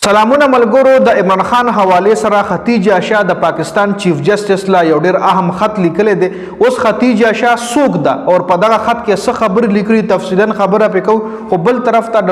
سلامونه ملګرو د عمران خان حواله سره ختیجه شاه د پاکستان چیف جسټس لا یو ډیر اهم خط لیکلی دی. اوس ختیجه شاه څوک ده او په دغه خط کې څه خبر لیکلي تفصیلا خبره پکې خو بل طرف ته د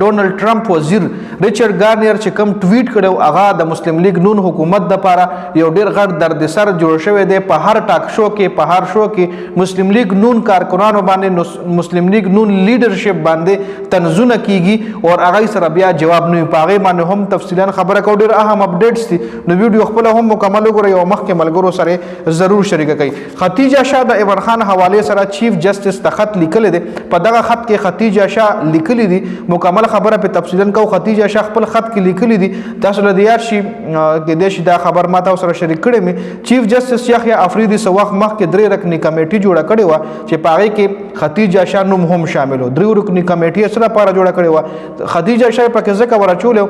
ډونلډ ټرمپ وزیر ریچارډ ګارنیر چې کوم ټویټ کړو هغه د مسلم لیگ نون حکومت د لپاره یو ډیر غټ دردسر جوړ شوی دی. په هر ټاک شو کې مسلم لیگ نون کارکنانو باندې مسلم لیگ نون لیډرشپ باندې تنزونه کیږي او هغه سره بیا جواب نه پاغي باندې هم تفصیلا خبره کو. ډیر اهم اپډیټس دي نو ویډیو خپل هم مکمل وګورئ او مخکې ملګرو سره ضرور شریک کړئ. ختیجه شاه د عمران خان حواله سره چیف جسټس ته خط لیکل دي. په دغه خط کې ختیجه شاه لیکلي دي مکمل خبره په تفصیلا کو. ختیجه شاه خپل خط کې لیکلي دي تاسو له یاد شي کې د شي دا خبر ماته سره شریک کړی می. چیف جسټس یحیی افریدی سو وخت مخکې درې رکنی کمیټي جوړه کړې و چې پاره کې ختیجه شاه نوم هم شامل و. درې رکنی کمیټي سره پاره جوړه کړې و. ختیجه شاه پکې ځکه ورچول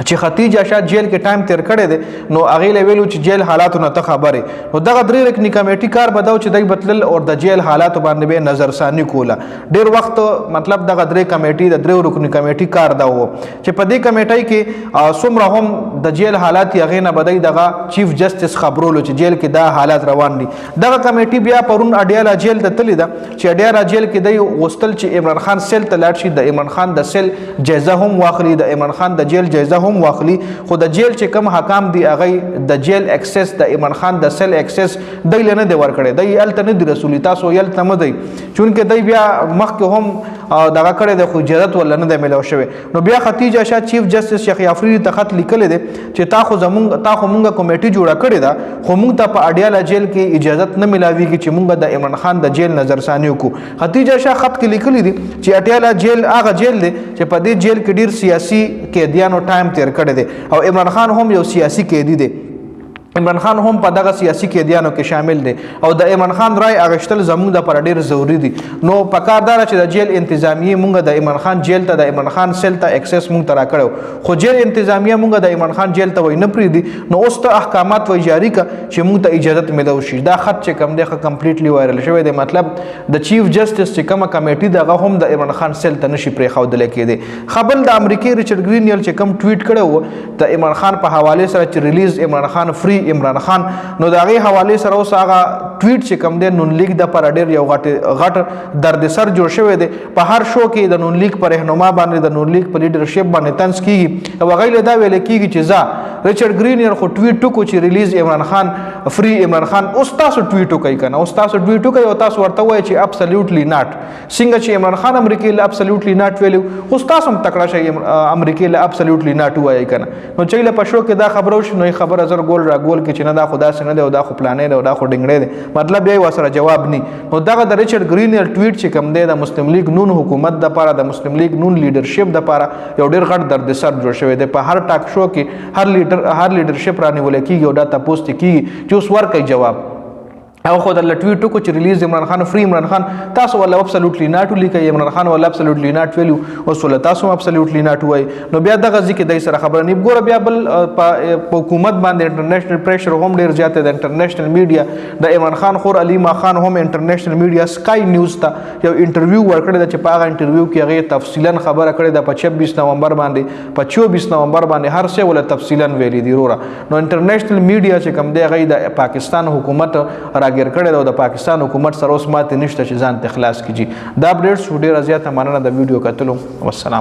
چې ختیجه شاه جیل کې ټایم تیر کړی دی نو هغه ویلو چې جیل حالاتو نه ته خبره نو دغه درې رکنی کمیټي کار بداو چې دای بتلل او د جیل حالاتو باندې به نظر ثانی کوله. ډیر وخت مطلب دغه درې کمیټي د درې رکنی کمیټي کار دا و چې په دې کمیټي کې څومره هم د جیل حالات هغه نه بدای دغه چیف جسټس خبرولو چې جیل کې دا حالات روان دي. دغه کمیټي بیا پرون اډیالا جیل ته تللی ده چې اډیالا جیل کې دی وستل چې عمران خان سیل ته لاړ شي د عمران خان د سیل جایزه هم واخلي د عمران خان د جیل جایزه هم واخلي. خو د جیل چې کم حکام دی هغه د جیل اکسس د عمران خان د سیل اکسس دای لنه دی ورکړي دی الته نه دی رسولي تاسو یل تم دی چونکه دی بیا مخکې هم دغه کړي د خو اجازه ولنه دی ملو شوی. نو بیا ختیجه شاه چیف جسټس یحیی افریدی ته خط لیکل دي چې تا خو مونږه کمیټي جوړه کړې ده خو مونږ ته په اډیالا جیل کې اجازه نه ملاويږي چې مونږ د عمران خان د جیل نظر ثانی وکړو. ختیجه شاه خط کې لیکلي دي چې اډیالا جیل هغه جیل دی چې په دې جیل کې ډیر سیاسي قیدیانو ټایم تیر کړی دی او عمران خان هم یو سیاسي قیدی دی. عمران خان هم په دغه سیاسي قیدیانو کې شامل دي او د عمران خان رای اغشتل زموږ د پر ډیر ضروری دي. نو پکاردار چې د جیل انتظامیه مونږ د عمران خان جیل ته د عمران خان سیل ته اکسس مونږ ترا کړو خو جیل انتظامیه مونږ د عمران خان جیل ته وای نه پری دي. نو اوس ته احکامات وای جاری کا چې مونږ ته اجازه ملو شي. دا خط چې کم دی کمپلیټلی وایرل شوی دی مطلب د چیف جسټس چې کومه کمیټي دغه هم د عمران خان سیل ته نشي پرې خودل کېده. خبر د امریکای ریچارډ ګرینیل چې کوم ټویټ کړو د عمران خان په حواله سره چې ریلیز عمران خان فری عمران خان نو دا غي حواله سره اوس هغه ټویټ چې کوم دی نون لیگ د پر ډیر یو غټ دردسر جوړ شوی دی. په هر شو کې د نون لیگ پر رهنما باندې د نون لیگ په لیډرشپ باندې تنس کیږي او غیله دا ویل کیږي چې ځا ریچارډ ګرینیر خو ټویټ ټکو چې ریلیز عمران خان فری عمران خان اوس تاسو ټویټ کوي کنه اوس تاسو ټویټ کوي او تاسو ورته وایي چې ابسولوټلی ناٹ څنګه چې عمران خان امریکای له ابسولوټلی ناٹ ویلو اوس تاسو هم تکړه شي امریکای له ابسولوټلی ناٹ وایي کنه. نو چې له پښو کې دا خبرو شنو خبر ازر ګول را ګول کې چې نه دا خدا نه دی او دا خو پلانې دی او دا خو ډنګړې دی مطلب یې وسره جواب نه. نو دغه د ریچارډ ګرینیر ټویټ چې کوم دی د مسلم لیگ نون حکومت د لپاره د مسلم لیگ نون لیډرشپ د لپاره یو ډیر غټ دردسر جوړ شوی دی. په هر ټاک شو کې هر لیډرشپ رانیول کیږي او دا تاسو ته کیږي چې اوس ورکړي جواب او خو د ټویټ کو چې ریلیز عمران خان فری عمران خان تاسو ولا ابسولوټلی ناٹ لیکي عمران خان ولا ابسولوټلی ناٹ ویلو او سول تاسو ابسولوټلی ناٹ وای. نو بیا دغه ځکه دای سره خبره نه ګوره بیا بل په حکومت باندې انټرنیشنل پریشر هم ډیر زیات دی. انټرنیشنل میډیا د عمران خان خور علي ما خان هم انټرنیشنل میډیا سکای نیوز ته یو انټرویو ورکړی چې په هغه انټرویو کې هغه تفصیلا خبره کړې ده په 26 نومبر باندې په 24 نومبر باندې هر څه ول تفصیلا ویلي دی وروره. نو انټرنیشنل میډیا چې کوم دی هغه د پاکستان حکومت راګر کړی او د پاکستان حکومت سره اوس ماته نشته چې ځان ته خلاص کیږي. دا اپډیټس ډیره زیاته مننه د ویډیو کتلو. والسلام.